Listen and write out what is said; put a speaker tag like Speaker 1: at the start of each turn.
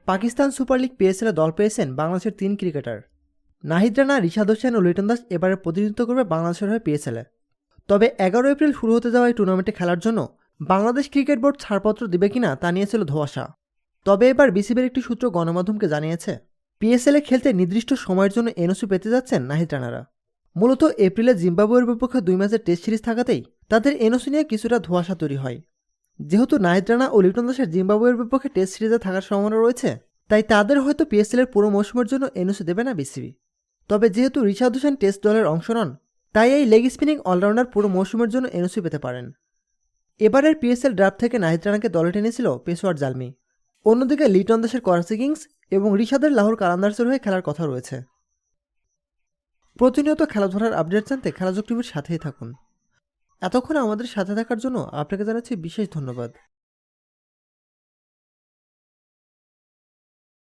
Speaker 1: Pakistan super league পিএসএলে দল পেয়েছেন বাংলাদেশের 3 ক্রিকেটার। নাহিদ রানা, রিশাদ হোসেন ও লিটন দাস এবারে প্রতিনিধিত্ব করবে বাংলাদেশের হয়ে পিএসএলে। তবে 11 এপ্রিল শুরু হতে যাওয়া এই টুর্নামেন্টে খেলার জন্য বাংলাদেশ ক্রিকেট বোর্ড ছাড়পত্র দেবে কিনা তা নিয়েছিল ধোঁয়াশা। তবে এবার বিসিবির একটি সূত্র গণমাধ্যমকে জানিয়েছে, পিএসএলে খেলতে নির্দিষ্ট সময়ের জন্য এনওসি পেতে যাচ্ছেন নাহিদ রানারা। মূলত এপ্রিলে জিম্বাবুয়ের বিপক্ষে 2 ম্যাচের টেস্ট সিরিজ থাকাতেই তাদের এনওসি নিয়ে কিছুটা ধোঁয়াশা তৈরি হয়। যেহেতু নাহিদ রানা ও লিটন দাসের জিম্বাবুয়ের বিপক্ষে টেস্ট সিরিজে থাকার সম্ভাবনা রয়েছে, তাই তাদের হয়তো পিএসএলের পুরো মৌসুমের জন্য এনওসি দেবে না বিসিবি। তবে যেহেতু রিশাদ হোসেন টেস্ট দলের অংশ নন, তাই এই লেগ স্পিনিং অলরাউন্ডার পুরো মৌসুমের জন্য এনওসি পেতে পারেন। এবারের পিএসএল ড্রাফট থেকে নাহিদ রানাকে দলে টেনেছিল পেশোয়ার জালমি। অন্যদিকে লিটন দাসের করাচি কিংস এবং রিশাদের লাহোর কালান্দার্সের হয়ে খেলার কথা রয়েছে। প্রতিনিয়ত খেলাধুলার আপডেট জানতে খেলাযোগ টিভির সাথেই থাকুন। এতক্ষণ আমাদের সাথে থাকার জন্য আপনাকে জানাচ্ছি বিশেষ ধন্যবাদ।